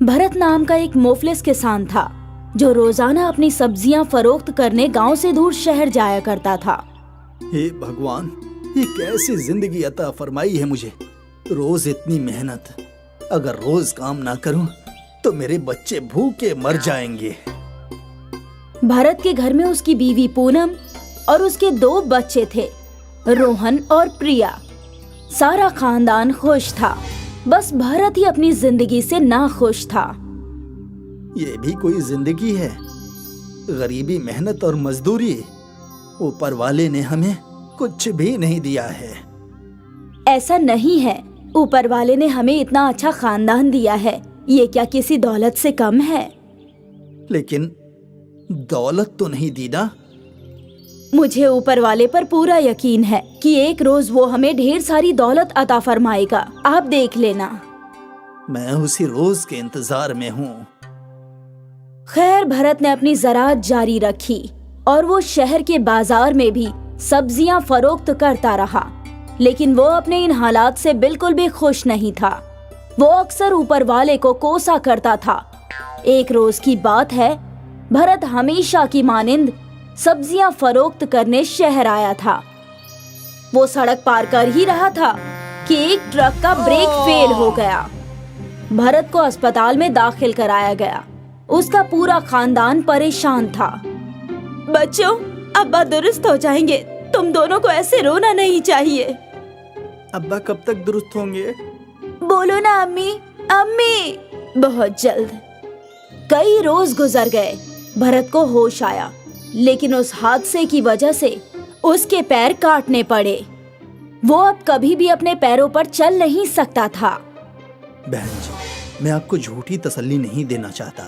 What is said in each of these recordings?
भरत नाम का एक मुफलिस किसान था जो रोजाना अपनी सब्जियां फरोख्त करने गांव से दूर शहर जाया करता था। हे भगवान, ये कैसी जिंदगी अता फरमाई है मुझे। रोज इतनी मेहनत, अगर रोज काम ना करूं तो मेरे बच्चे भूखे मर जाएंगे। भरत के घर में उसकी बीवी पूनम और उसके 2 बच्चे थे, रोहन और प्रिया। सारा खानदान खुश था, बस भरत ही अपनी जिंदगी से नाखुश था। ये भी कोई जिंदगी है? गरीबी, मेहनत और मजदूरी। ऊपर वाले ने हमें कुछ भी नहीं दिया है। ऐसा नहीं है, ऊपर वाले ने हमें इतना अच्छा खानदान दिया है, ये क्या किसी दौलत से कम है? लेकिन दौलत तो नहीं दी ना। मुझे ऊपर वाले पर पूरा यकीन है कि एक रोज वो हमें ढेर सारी दौलत अता फरमाएगा, आप देख लेना। मैं उसी रोज के इंतजार में हूँ। खैर, भरत ने अपनी ज़राअत जारी रखी और वो शहर के बाजार में भी सब्जियां फरोख्त करता रहा, लेकिन वो अपने इन हालात से बिल्कुल भी खुश नहीं था। वो अक्सर ऊपर वाले को कोसा करता था। एक रोज की बात है, भरत हमेशा की मानिंद सब्जियां फरोख्त करने शहर आया था। वो सड़क पार कर ही रहा था कि एक ट्रक का ब्रेक फेल हो गया। भरत को अस्पताल में दाखिल कराया गया। उसका पूरा खानदान परेशान था। बच्चों, अब्बा दुरुस्त हो जाएंगे, तुम दोनों को ऐसे रोना नहीं चाहिए। अब्बा कब तक दुरुस्त होंगे? बोलो ना अम्मी, अम्मी। बहुत जल्द। कई रोज गुजर गए, भरत को होश आया, लेकिन उस हादसे की वजह से उसके पैर काटने पड़े। वो अब कभी भी अपने पैरों पर चल नहीं सकता था। बहन जी, मैं आपको झूठी तसल्ली नहीं देना चाहता।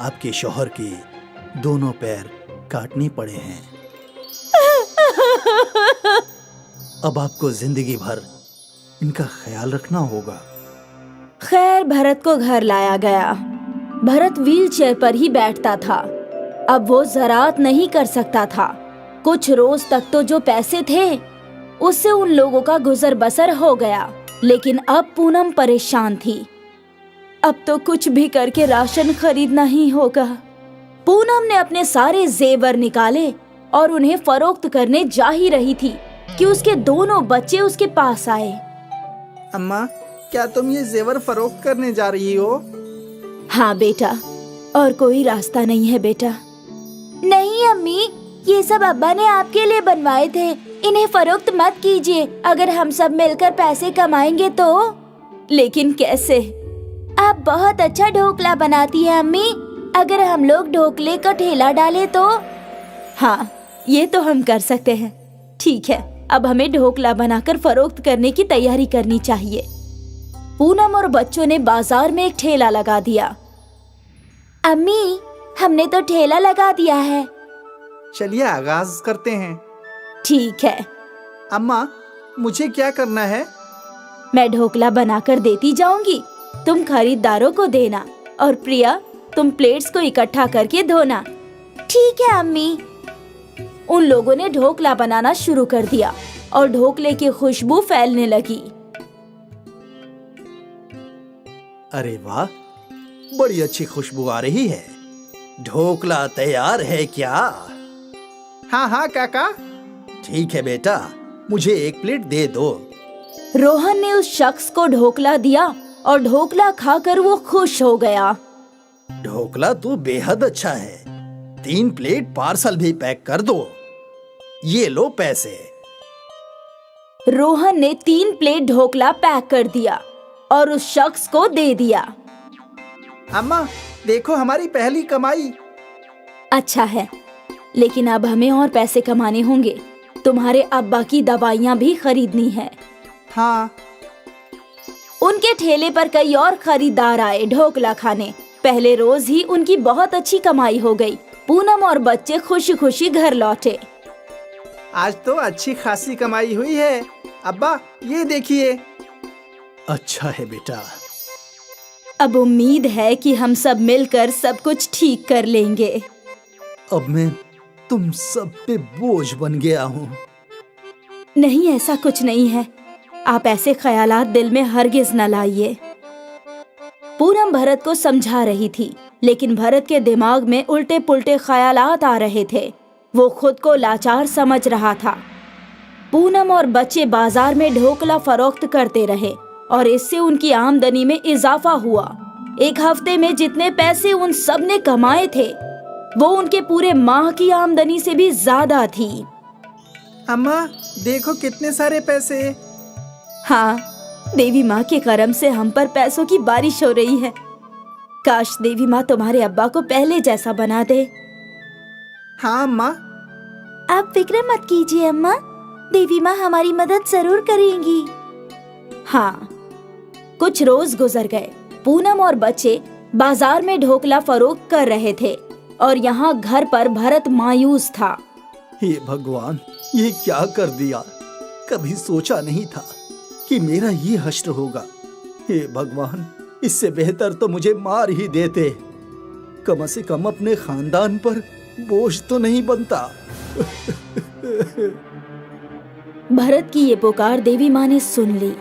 आपके शौहर के दोनों पैर काटने पड़े हैं। अब आपको जिंदगी भर इनका ख्याल रखना होगा। खैर, भरत को घर लाया गया। भरत व्हीलचेयर पर ही बैठता था। अब वो ज़राअत नहीं कर सकता था। कुछ रोज तक तो जो पैसे थे उससे उन लोगों का गुजर बसर हो गया, लेकिन अब पूनम परेशान थी। अब तो कुछ भी करके राशन खरीदना ही होगा। पूनम ने अपने सारे जेवर निकाले और उन्हें फरोख्त करने जा ही रही थी कि उसके दोनों बच्चे उसके पास आए। अम्मा, क्या तुम ये जेवर फरोख्त करने जा रही हो? हाँ बेटा, और कोई रास्ता नहीं है बेटा। नहीं अम्मी, ये सब अब्बा ने आपके लिए बनवाए थे, इन्हें फरोख्त मत कीजिए। अगर हम सब मिलकर पैसे कमाएंगे तो। लेकिन कैसे? आप बहुत अच्छा ढोकला बनाती है अम्मी, अगर हम लोग ढोकले का ठेला डाले तो। हाँ, ये तो हम कर सकते हैं। ठीक है, अब हमें ढोकला बनाकर फरोख्त करने की तैयारी करनी चाहिए। पूनम और बच्चों ने बाजार में एक ठेला लगा दिया। अम्मी, हमने तो ठेला लगा दिया है। चलिए आगाज करते हैं। ठीक है। अम्मा, मुझे क्या करना है? मैं ढोकला बनाकर देती जाऊंगी, तुम खरीदारों को देना, और प्रिया, तुम प्लेट्स को इकट्ठा करके धोना। ठीक है अम्मी। उन लोगों ने ढोकला बनाना शुरू कर दिया और ढोकले की खुशबू फैलने लगी। अरे वाह, बड़ी अच्छी खुशबू आ रही है। ढोकला तैयार है क्या? हाँ हाँ काका। ठीक है बेटा, मुझे 1 प्लेट दे दो। रोहन ने उस शख्स को ढोकला दिया और ढोकला खाकर वो खुश हो गया। ढोकला तो बेहद अच्छा है। 3 प्लेट पार्सल भी पैक कर दो। ये लो पैसे। रोहन ने 3 प्लेट ढोकला पैक कर दिया और उस शख्स को दे दिया। अम्मा, देखो हमारी पहली कमाई। अच्छा है, लेकिन अब हमें और पैसे कमाने होंगे। तुम्हारे अब्बा की दवाइयाँ भी खरीदनी है। हाँ। उनके ठेले पर कई और खरीदार आए ढोकला खाने। पहले रोज ही उनकी बहुत अच्छी कमाई हो गई। पूनम और बच्चे खुशी खुशी घर लौटे। आज तो अच्छी खासी कमाई हुई है। अब्बा, ये देखिए। अच्छा है बेटा। अब उम्मीद है कि हम सब मिलकर सब कुछ ठीक कर लेंगे। अब मैं तुम सब पे बोझ बन गया हूँ। नहीं, ऐसा कुछ नहीं है। आप ऐसे ख्यालात दिल में हरगिज न लाइए। पूनम भरत को समझा रही थी, लेकिन भरत के दिमाग में उल्टे पुल्टे ख्यालात आ रहे थे। वो खुद को लाचार समझ रहा था। पूनम और बच्चे बाजार में ढोकला फरोख्त करते रहे और इससे उनकी आमदनी में इजाफा हुआ। एक हफ्ते में जितने पैसे उन सब ने कमाए थे वो उनके पूरे माह की आमदनी से भी ज्यादा थी। अम्मा देखो कितने सारे पैसे। हाँ, देवी माँ के करम से हम पर पैसों की बारिश हो रही है। काश देवी माँ तुम्हारे अब्बा को पहले जैसा बना दे। हाँ अम्मा। आप फिक्र मत कीजिए अम्मा, देवी माँ हमारी मदद जरूर करेंगी। हाँ, कुछ रोज गुजर गए। पूनम और बच्चे बाजार में ढोकला फरोख्त कर रहे थे और यहाँ घर पर भरत मायूस था। हे भगवान, ये क्या कर दिया। कभी सोचा नहीं था कि मेरा ये हश्र होगा। हे भगवान, इससे बेहतर तो मुझे मार ही देते। कम से कम अपने खानदान पर बोझ तो नहीं बनता। भरत की ये पुकार देवी माँ ने सुन ली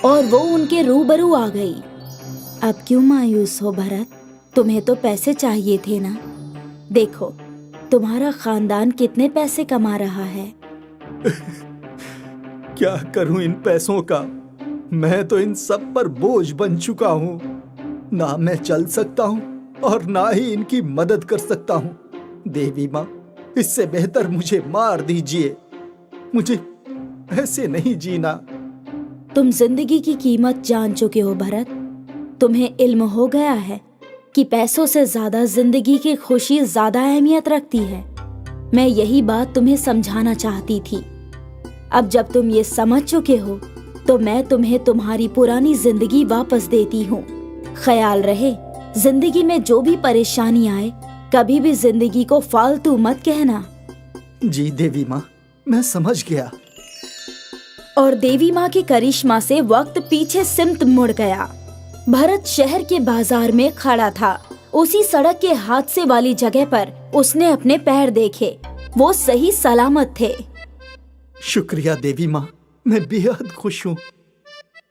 और वो उनके रूबरू आ गई। अब क्यों मायूस हो भरत? तुम्हें तो पैसे चाहिए थे ना। देखो तुम्हारा खानदान कितने पैसे कमा रहा है। क्या करूं इन पैसों का? मैं तो इन सब पर बोझ बन चुका हूँ। ना मैं चल सकता हूँ और ना ही इनकी मदद कर सकता हूँ। देवी माँ, इससे बेहतर मुझे मार दीजिए। मुझे ऐसे नहीं जीना। तुम जिंदगी की कीमत जान चुके हो भरत। तुम्हें इल्म हो गया है कि पैसों से ज्यादा जिंदगी की खुशी ज्यादा अहमियत रखती है। मैं यही बात तुम्हें समझाना चाहती थी। अब जब तुम ये समझ चुके हो तो मैं तुम्हें तुम्हारी पुरानी जिंदगी वापस देती हूँ। ख्याल रहे, जिंदगी में जो भी परेशानी आए कभी भी जिंदगी को फालतू मत कहना। जी देवी माँ, मैं समझ गया। और देवी माँ के करिश्मा से वक्त पीछे सिमट मुड़ गया। भरत शहर के बाजार में खड़ा था। उसी सड़क के हादसे वाली जगह पर उसने अपने पैर देखे। वो सही सलामत थे। शुक्रिया देवी माँ, मैं बेहद खुश हूँ।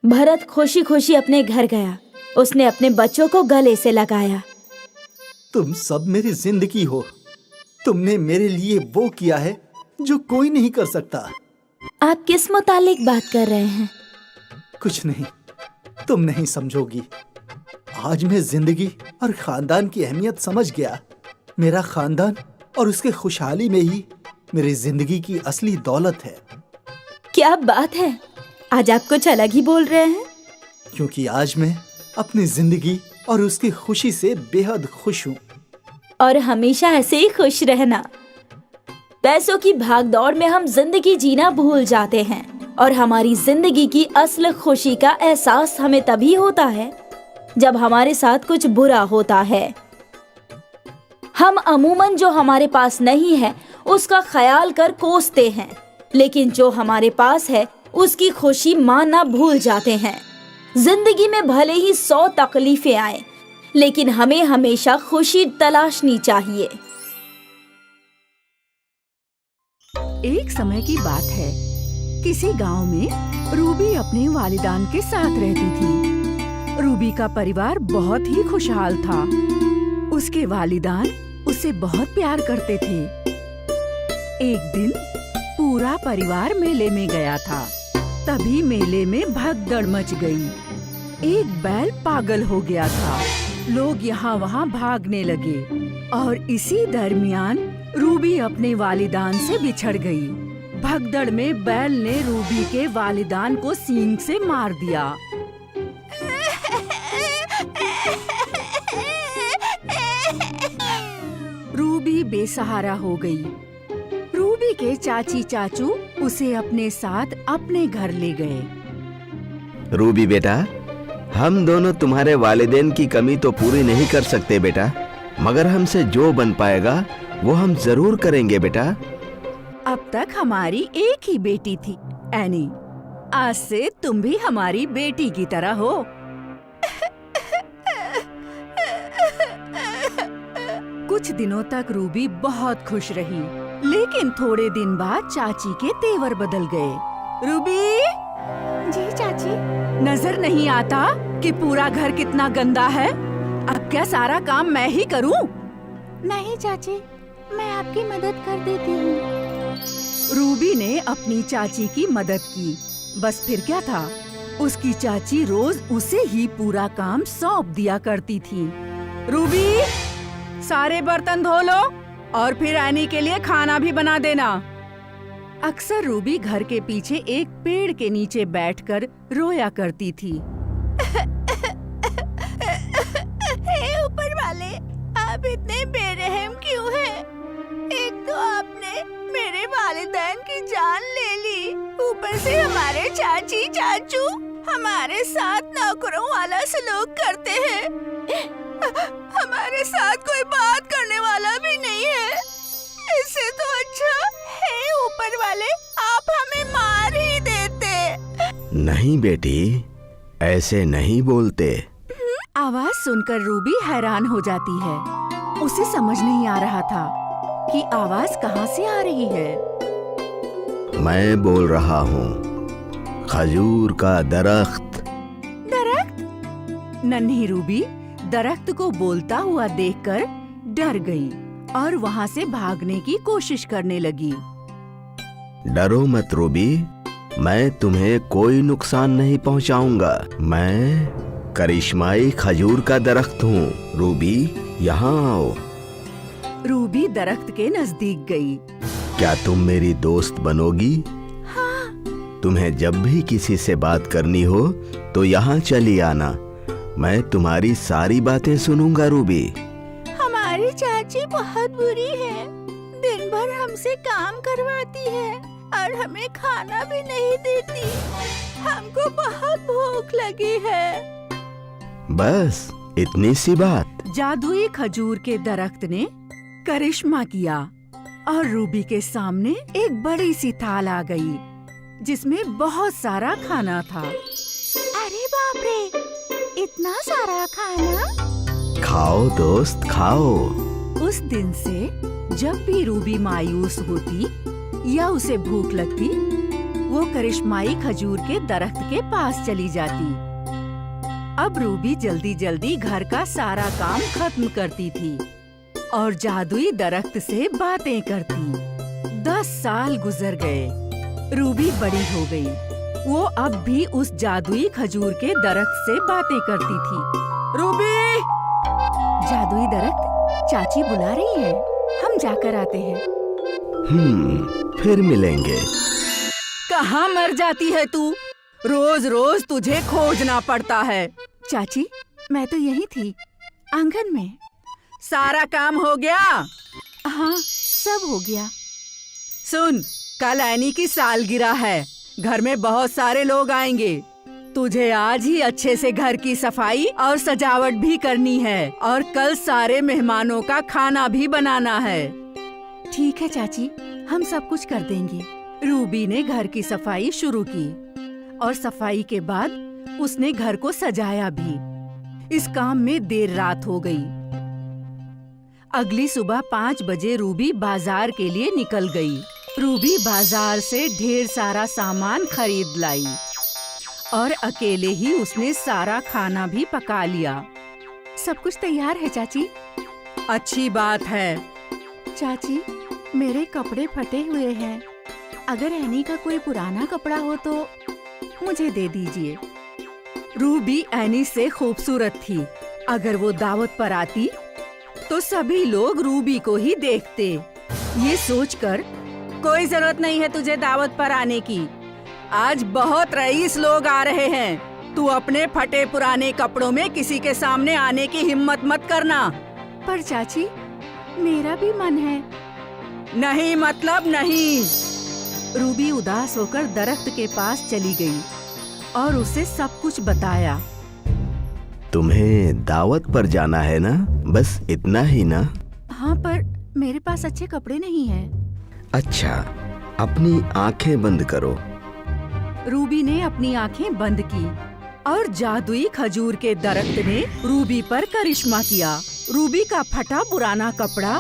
भरत खुशी खुशी अपने घर गया। उसने अपने बच्चों को गले से लगाया। तुम सब मेरी जिंदगी हो। तुमने मेरे लिए वो किया है जो कोई नहीं कर सकता। आप किस मुतालिक बात कर रहे हैं? कुछ नहीं, तुम नहीं समझोगी। आज मैं जिंदगी और खानदान की अहमियत समझ गया। मेरा खानदान और उसके खुशहाली में ही मेरी जिंदगी की असली दौलत है। क्या बात है, आज आप कुछ अलग ही बोल रहे हैं। क्योंकि आज मैं अपनी जिंदगी और उसकी खुशी से बेहद खुश हूँ। और हमेशा ऐसे ही खुश रहना। पैसों की भागदौड़ में हम जिंदगी जीना भूल जाते हैं और हमारी जिंदगी की असली खुशी का एहसास हमें तभी होता है जब हमारे साथ कुछ बुरा होता है। हम अमूमन जो हमारे पास नहीं है उसका ख्याल कर कोसते हैं, लेकिन जो हमारे पास है उसकी खुशी मानना भूल जाते हैं। जिंदगी में भले ही 100 तकलीफें आए, लेकिन हमें हमेशा खुशी तलाशनी चाहिए। एक समय की बात है, किसी गांव में रूबी अपने वालिदान के साथ रहती थी। रूबी का परिवार बहुत ही खुशहाल था। उसके वालिदान उसे बहुत प्यार करते थे। एक दिन पूरा परिवार मेले में गया था। तभी मेले में भगदड़ मच गई। एक बैल पागल हो गया था। लोग यहाँ वहाँ भागने लगे और इसी दरमियान रूबी अपने वालिदान से बिछड़ गई। भगदड़ में बैल ने रूबी के वालिदान को सींग से मार दिया। रूबी बेसहारा हो गई। रूबी के चाची चाचू उसे अपने साथ अपने घर ले गए। रूबी बेटा, हम दोनों तुम्हारे वालिदैन की कमी तो पूरी नहीं कर सकते बेटा, मगर हमसे जो बन पाएगा वो हम जरूर करेंगे बेटा। अब तक हमारी एक ही बेटी थी एनी। आज से तुम भी हमारी बेटी की तरह हो। कुछ दिनों तक रूबी बहुत खुश रही, लेकिन थोड़े दिन बाद चाची के तेवर बदल गए। रूबी! जी चाची। नजर नहीं आता कि पूरा घर कितना गंदा है। अब क्या सारा काम मैं ही करूं? नहीं चाची, मैं आपकी मदद कर देती हूँ। रूबी ने अपनी चाची की मदद की। बस फिर क्या था, उसकी चाची रोज उसे ही पूरा काम सौंप दिया करती थी। रूबी, सारे बर्तन धो लो और फिर एनी के लिए खाना भी बना देना। अक्सर रूबी घर के पीछे एक पेड़ के नीचे बैठकर रोया करती थी। हे ऊपर वाले, आप इतने बेरहम क्यों हैं? एक तो आपने मेरे वालिदैन की जान ले ली, ऊपर से हमारे चाची चाचू हमारे साथ नौकरों वाला सलूक करते हैं। हमारे साथ कोई बात करने वाला भी नहीं है। इससे तो अच्छा है ऊपर वाले आप हमें मार ही देते। नहीं बेटी, ऐसे नहीं बोलते। आवाज सुनकर रूबी हैरान हो जाती है। उसे समझ नहीं आ रहा था कि आवाज कहाँ से आ रही है। मैं बोल रहा हूँ, खजूर का दरख्त। दरख्त? नन्ही रूबी दरख्त को बोलता हुआ देखकर डर गई और वहाँ से भागने की कोशिश करने लगी। डरो मत रूबी, मैं तुम्हें कोई नुकसान नहीं पहुँचाऊंगा। मैं करिश्माई खजूर का दरख्त हूँ। रूबी, यहाँ आओ। रूबी दरख्त के नजदीक गई। क्या तुम मेरी दोस्त बनोगी? हाँ। तुम्हें जब भी किसी से बात करनी हो तो यहाँ चली आना। मैं तुम्हारी सारी बातें सुनूंगा रूबी। हमारी चाची बहुत बुरी है, दिन भर हमसे काम करवाती है और हमें खाना भी नहीं देती। हमको बहुत भूख लगी है। बस इतनी सी बात। जादुई खजूर के दरख्त ने करिश्मा किया और रूबी के सामने एक बड़ी सी थाल आ गई जिसमें बहुत सारा खाना था। अरे बाप रे, इतना सारा खाना! खाओ दोस्त, खाओ। उस दिन से जब भी रूबी मायूस होती या उसे भूख लगती, वो करिश्माई खजूर के दरख्त के पास चली जाती। अब रूबी जल्दी जल्दी घर का सारा काम खत्म करती थी और जादुई दरख्त से बातें करती। 10 साल गुजर गए। रूबी बड़ी हो गई। वो अब भी उस जादुई खजूर के दरख्त से बातें करती थी। रूबी! जादुई दरख्त, चाची बुला रही है, हम जाकर आते हैं। फिर मिलेंगे। कहाँ मर जाती है तू? रोज रोज तुझे खोजना पड़ता है। चाची, मैं तो यही थी, आंगन में। सारा काम हो गया? हाँ, सब हो गया। सुन, कल एनी की सालगिरह है, घर में बहुत सारे लोग आएंगे। तुझे आज ही अच्छे से घर की सफाई और सजावट भी करनी है और कल सारे मेहमानों का खाना भी बनाना है। ठीक है चाची, हम सब कुछ कर देंगे। रूबी ने घर की सफाई शुरू की और सफाई के बाद उसने घर को सजाया भी। इस काम में देर रात हो गई। अगली सुबह 5 बजे रूबी बाजार के लिए निकल गई। रूबी बाजार से ढेर सारा सामान खरीद लाई और अकेले ही उसने सारा खाना भी पका लिया। सब कुछ तैयार है चाची। अच्छी बात है। चाची, मेरे कपड़े फटे हुए हैं। अगर एनी का कोई पुराना कपड़ा हो तो मुझे दे दीजिए। रूबी एनी से खूबसूरत थी। अगर वो दावत पर आती तो सभी लोग रूबी को ही देखते। ये सोचकर कोई जरूरत नहीं है तुझे दावत पर आने की। आज बहुत रईस लोग आ रहे हैं। तू अपने फटे पुराने कपड़ों में किसी के सामने आने की हिम्मत मत करना। पर चाची, मेरा भी मन है। नहीं मतलब नहीं। रूबी उदास होकर दरख्त के पास चली गई और उसे सब कुछ बताया। तुम्हें दावत पर जाना है ना? बस इतना ही ना? हाँ, पर मेरे पास अच्छे कपड़े नहीं हैं। अच्छा, अपनी आंखें बंद करो। रूबी ने अपनी आंखें बंद की और जादुई खजूर के दरख्त ने रूबी पर करिश्मा किया। रूबी का फटा पुराना कपड़ा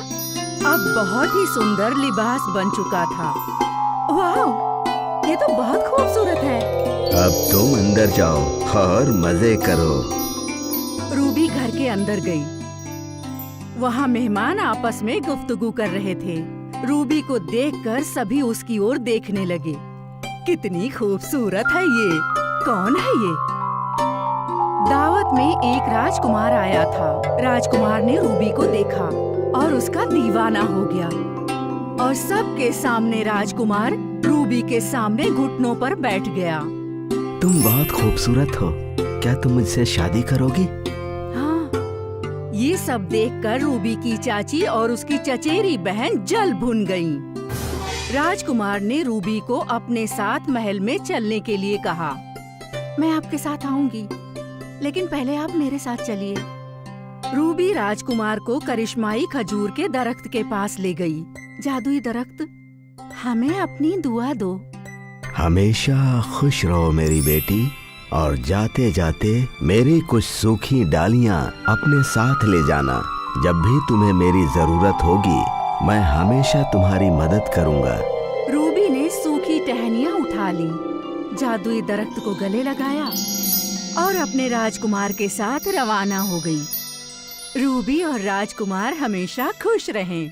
अब बहुत ही सुंदर लिबास बन चुका था। वाह, ये तो बहुत खूबसूरत है। अब तुम अंदर जाओ और मजे करो। रूबी घर के अंदर गई। वहाँ मेहमान आपस में गुफ्तगू कर रहे थे। रूबी को देखकर सभी उसकी ओर देखने लगे। कितनी खूबसूरत है ये, कौन है ये? दावत में एक राजकुमार आया था। राजकुमार ने रूबी को देखा और उसका दीवाना हो गया। और सबके सामने राजकुमार रूबी के सामने घुटनों पर बैठ गया। तुम बहुत खूबसूरत हो, क्या तुम मुझसे शादी करोगी? हाँ, ये सब देखकर रूबी की चाची और उसकी चचेरी बहन जल भुन गईं। राजकुमार ने रूबी को अपने साथ महल में चलने के लिए कहा। मैं आपके साथ आऊंगी, लेकिन पहले आप मेरे साथ चलिए। रूबी राजकुमार को करिश्माई खजूर के दरख्त के पास ले गई। जादुई दरख्त, हमें अपनी दुआ दो। हमेशा खुश रहो मेरी बेटी, और जाते जाते मेरी कुछ सूखी डालियां अपने साथ ले जाना। जब भी तुम्हें मेरी जरूरत होगी मैं हमेशा तुम्हारी मदद करूंगा। रूबी ने सूखी टहनियां उठा ली, जादुई दरख्त को गले लगाया और अपने राजकुमार के साथ रवाना हो गई। रूबी और राजकुमार हमेशा खुश रहें।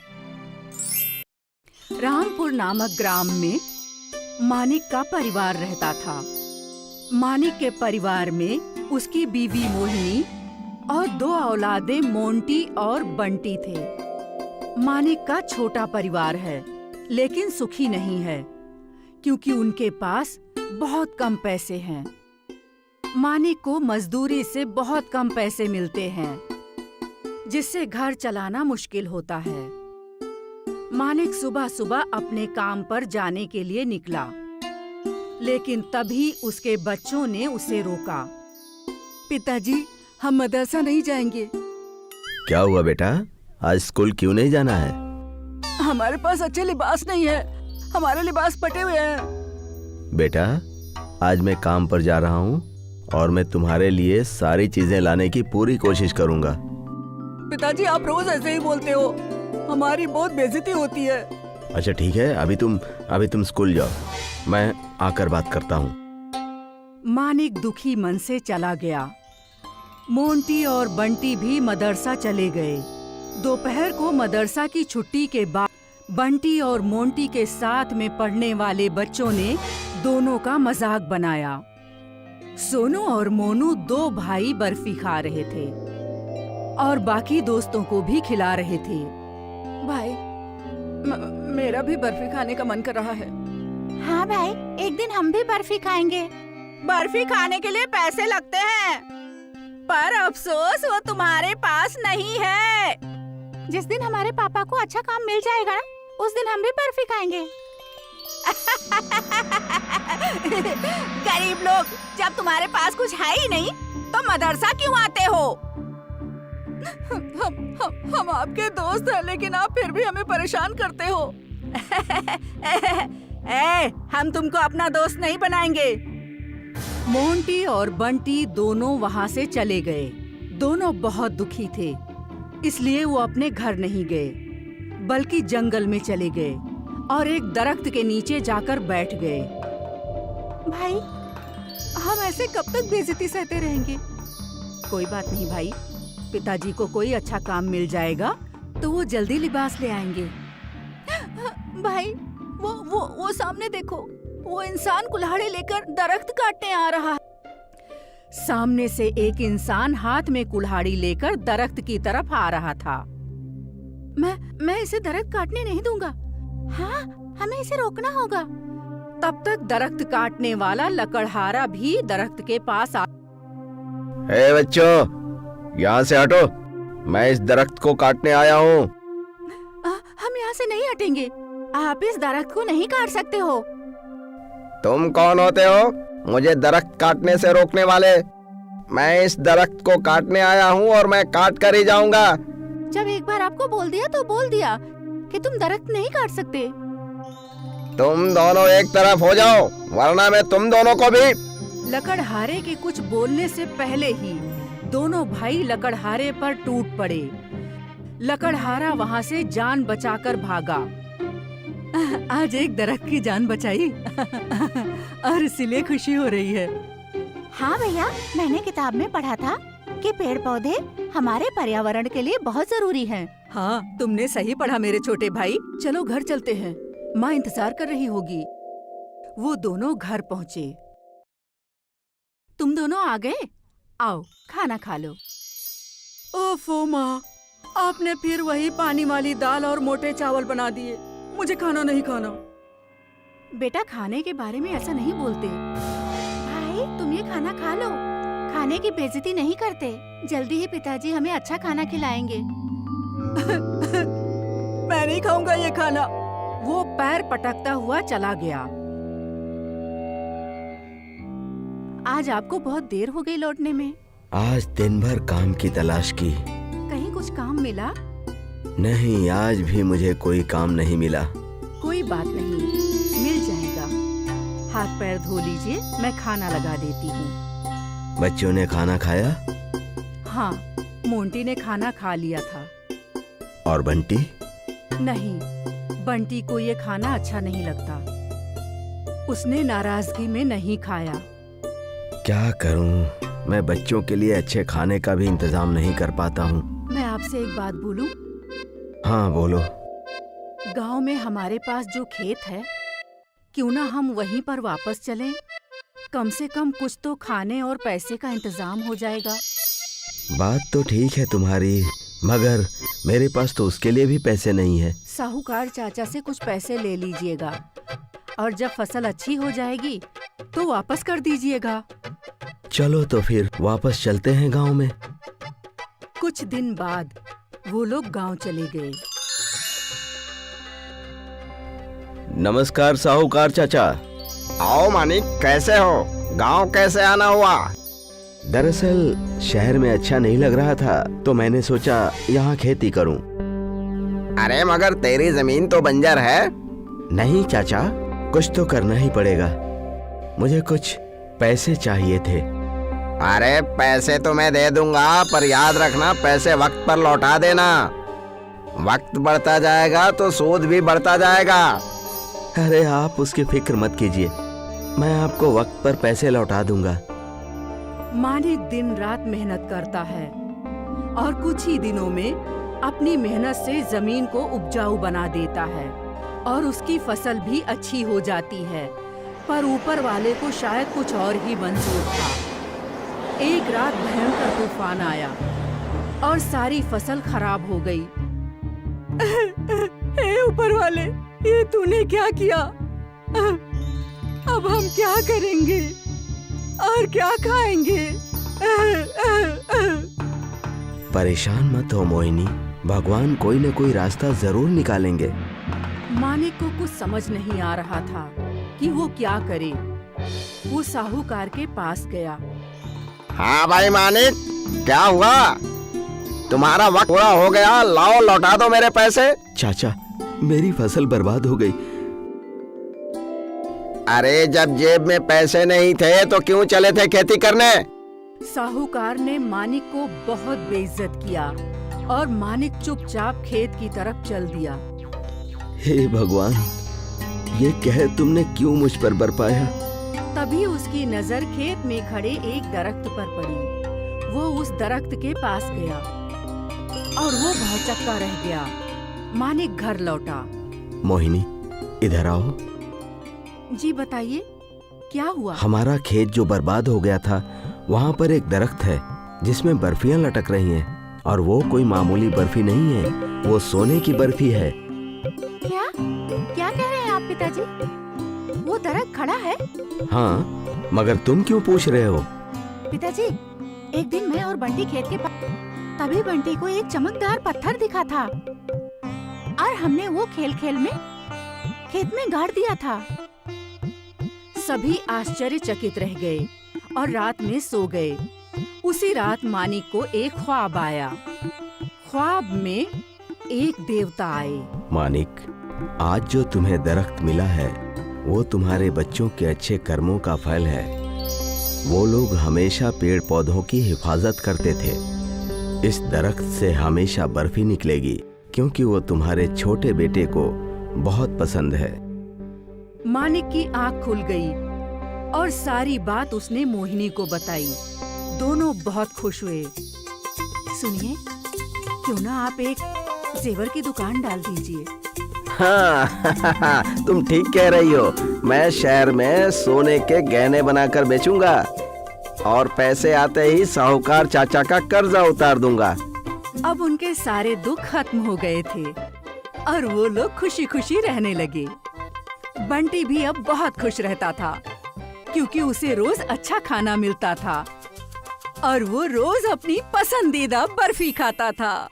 रामपुर नामक ग्राम में मानिक का परिवार रहता था। मानिक के परिवार में उसकी बीवी मोहिनी और 2 औलादे मोंटी और बंटी थे। मानिक का छोटा परिवार है, लेकिन सुखी नहीं है, क्योंकि उनके पास बहुत कम पैसे हैं। मानिक को मजदूरी से बहुत कम पैसे मिलते हैं, जिससे घर चलाना मुश्किल होता है। मानिक सुबह सुबह अपने काम पर जाने के लिए निकला, लेकिन तभी उसके बच्चों ने उसे रोका। पिताजी, हम मदरसा नहीं जाएंगे। क्या हुआ बेटा, आज स्कूल क्यों नहीं जाना है? हमारे पास अच्छे लिबास नहीं है, हमारे लिबास फटे हुए हैं। बेटा, आज मैं काम पर जा रहा हूँ और मैं तुम्हारे लिए सारी चीजें लाने की पूरी कोशिश करूँगा। पिताजी, आप रोज ऐसे ही बोलते हो, हमारी बहुत बेइज्जती होती है। अच्छा ठीक है, अभी तुम स्कूल जाओ, मैं आकर बात करता हूँ। मानिक दुखी मन से चला गया। मोंटी और बंटी भी मदरसा चले गए। दोपहर को मदरसा की छुट्टी के बाद बंटी और मोंटी के साथ में पढ़ने वाले बच्चों ने दोनों का मजाक बनाया। सोनू और मोनू 2 भाई बर्फी खा रहे थे और बाकी दोस्तों को भी खिला रहे थे। भाई, मेरा भी बर्फी खाने का मन कर रहा है। हाँ भाई, एक दिन हम भी बर्फी खाएंगे। बर्फी खाने के लिए पैसे लगते हैं, पर अफसोस वो तुम्हारे पास नहीं है। जिस दिन हमारे पापा को अच्छा काम मिल जाएगा ना, उस दिन हम भी बर्फी खाएंगे। गरीब लोग, जब तुम्हारे पास कुछ है ही नहीं तो मदरसा क्यों आते हो? हम आपके दोस्त हैं, लेकिन आप फिर भी हमें परेशान करते हो। हम तुमको अपना दोस्त नहीं बनाएंगे। मोंटी और बंटी दोनों वहाँ से चले गए। दोनों बहुत दुखी थे, इसलिए वो अपने घर नहीं गए, बल्कि जंगल में चले गए और एक दरख्त के नीचे जाकर बैठ गए। भाई, हम ऐसे कब तक बेइज्जती सहते रहेंगे? कोई बात नहीं भाई, पिताजी को कोई अच्छा काम मिल जाएगा तो वो जल्दी लिबास ले आएंगे। भाई, वो सामने देखो, वो इंसान कुल्हाड़ी लेकर दरख्त काटने आ रहा है। सामने से एक इंसान हाथ में कुल्हाड़ी लेकर दरख्त की तरफ आ रहा था। मैं इसे दरख्त काटने नहीं दूंगा। हाँ, हमें इसे रोकना होगा। तब तक दरख्त काटने वाला लकड़हारा भी दरख्त के पास आ। हे बच्चों, यहाँ से हटो, मैं इस दरख्त को काटने आया हूँ। हम यहाँ से नहीं हटेंगे। आप इस दरख्त को नहीं काट सकते हो। तुम कौन होते हो मुझे दरख्त काटने से रोकने वाले? मैं इस दरख्त को काटने आया हूँ और मैं काट कर ही जाऊंगा। जब एक बार आपको बोल दिया तो बोल दिया कि तुम दरख्त नहीं काट सकते। तुम दोनों एक तरफ हो जाओ, वरना मैं तुम दोनों को भी। लकड़हारे के कुछ बोलने से पहले ही दोनों भाई लकड़हारे पर टूट पड़े। लकड़हारा वहाँ से जान बचाकर भागा। आज एक दरख्त की जान बचाई और इसीलिए खुशी हो रही है। हाँ भैया, मैंने किताब में पढ़ा था कि पेड़ पौधे हमारे पर्यावरण के लिए बहुत जरूरी हैं। हाँ, तुमने सही पढ़ा मेरे छोटे भाई। चलो घर चलते हैं, माँ इंतजार कर रही होगी। वो दोनों घर पहुँचे। तुम दोनों आ गए? आओ खाना खा लो। ओफो माँ, आपने फिर वही पानी वाली दाल और मोटे चावल बना दिए। मुझे खाना नहीं खाना। बेटा, खाने के बारे में ऐसा नहीं बोलते। भाई, तुम ये खाना खा लो, खाने की बेइज्जती नहीं करते। जल्दी ही पिताजी हमें अच्छा खाना खिलाएंगे। मैं नहीं खाऊंगा ये खाना। वो पैर पटकता हुआ चला गया। आज आपको बहुत देर हो गई लौटने में। आज दिन भर काम की तलाश की। कहीं कुछ काम मिला? नहीं, आज भी मुझे कोई काम नहीं मिला। कोई बात नहीं, मिल जाएगा। हाथ पैर धो लीजिए, मैं खाना लगा देती हूँ। बच्चों ने खाना खाया? हाँ, मोंटी ने खाना खा लिया था। और बंटी? नहीं, बंटी को ये खाना अच्छा नहीं लगता। उसने नाराजगी में नहीं खाया। क्या करूं? मैं बच्चों के लिए अच्छे खाने का भी इंतजाम नहीं कर पाता हूँ। मैं आपसे एक बात बोलूं? हाँ, बोलो। गांव में हमारे पास जो खेत है, क्यों ना हम वहीं पर वापस चलें? कम से कम कुछ तो खाने और पैसे का इंतजाम हो जाएगा। बात तो ठीक है तुम्हारी, मगर मेरे पास तो उसके लिए भी पैसे नहीं है। साहूकार चाचा से कुछ पैसे ले लीजिएगा और जब फसल अच्छी हो जाएगी तो वापस कर दीजिएगा। चलो तो फिर वापस चलते हैं गांव में। कुछ दिन बाद वो लोग गांव चले गए। नमस्कार साहूकार चाचा। आओ मानिक, कैसे हो? गांव कैसे आना हुआ? दरअसल शहर में अच्छा नहीं लग रहा था, तो मैंने सोचा यहाँ खेती करूं। अरे मगर तेरी जमीन तो बंजर है। नहीं चाचा, कुछ तो करना ही पड़ेगा। मुझे कुछ पैसे चाहिए थे। अरे पैसे तो मैं दे दूंगा, पर याद रखना पैसे वक्त पर लौटा देना। वक्त बढ़ता जाएगा तो सूद भी बढ़ता जाएगा। अरे आप उसकी फिक्र मत कीजिए, मैं आपको वक्त पर पैसे लौटा दूंगा। मानिक दिन रात मेहनत करता है और कुछ ही दिनों में अपनी मेहनत से जमीन को उपजाऊ बना देता है और उसकी फसल भी अच्छी हो जाती है। पर ऊपर वाले को शायद कुछ और ही मंजूर था। एक रात भयंकर तूफान आया और सारी फसल खराब हो गई। हे ऊपर वाले, ये तूने क्या किया? अब हम क्या करेंगे और क्या खाएंगे? परेशान मत हो मोहिनी, भगवान कोई न कोई रास्ता जरूर निकालेंगे। मानिक को कुछ समझ नहीं आ रहा था कि वो क्या करे। वो साहूकार के पास गया। हाँ भाई मानिक, क्या हुआ? तुम्हारा वक्त पूरा हो गया, लाओ लौटा दो मेरे पैसे। चाचा, मेरी फसल बर्बाद हो गई। अरे जब जेब में पैसे नहीं थे तो क्यों चले थे खेती करने? साहूकार ने मानिक को बहुत बेइज्जत किया और मानिक चुपचाप खेत की तरफ चल दिया। हे भगवान, ये कहर तुमने क्यों मुझ पर बरपाया? तभी उसकी नजर खेत में खड़े एक दरख्त पर पड़ी। वो उस दरख्त के पास गया और वो भौचक्का रह गया। मानिक घर लौटा। मोहिनी, इधर आओ। जी बताइए, क्या हुआ? हमारा खेत जो बर्बाद हो गया था, वहाँ पर एक दरख्त है जिसमें बर्फियाँ लटक रही हैं, और वो कोई मामूली बर्फी नहीं है, वो सोने की बर्फी है। क्या क्या कह रहे हैं आप पिताजी? वो दरख्त खड़ा है? हाँ, मगर तुम क्यों पूछ रहे हो? पिताजी, एक दिन मैं और बंटी खेत के पास, तभी बंटी को एक चमकदार पत्थर दिखा था और हमने वो खेल खेल में खेत में गाड़ दिया था। सभी आश्चर्यचकित रह गए और रात में सो गए। उसी रात मानिक को एक ख्वाब आया। ख्वाब में एक देवता आए। मानिक, आज जो तुम्हें दरख्त मिला है वो तुम्हारे बच्चों के अच्छे कर्मों का फल है। वो लोग हमेशा पेड़ पौधों की हिफाजत करते थे। इस दरख्त से हमेशा बर्फी निकलेगी, क्योंकि वो तुम्हारे छोटे बेटे को बहुत पसंद है। मानिक की आँख खुल गई और सारी बात उसने मोहिनी को बताई। दोनों बहुत खुश हुए। सुनिए, क्यों ना आप एक जेवर की दुकान डाल दीजिए। हाँ तुम ठीक कह रही हो। मैं शहर में सोने के गहने बनाकर बेचूंगा और पैसे आते ही साहूकार चाचा का कर्जा उतार दूंगा। अब उनके सारे दुख खत्म हो गए थे और वो लोग खुशी खुशी रहने लगे। बंटी भी अब बहुत खुश रहता था क्योंकि उसे रोज अच्छा खाना मिलता था और वो रोज अपनी पसंदीदा बर्फी खाता था।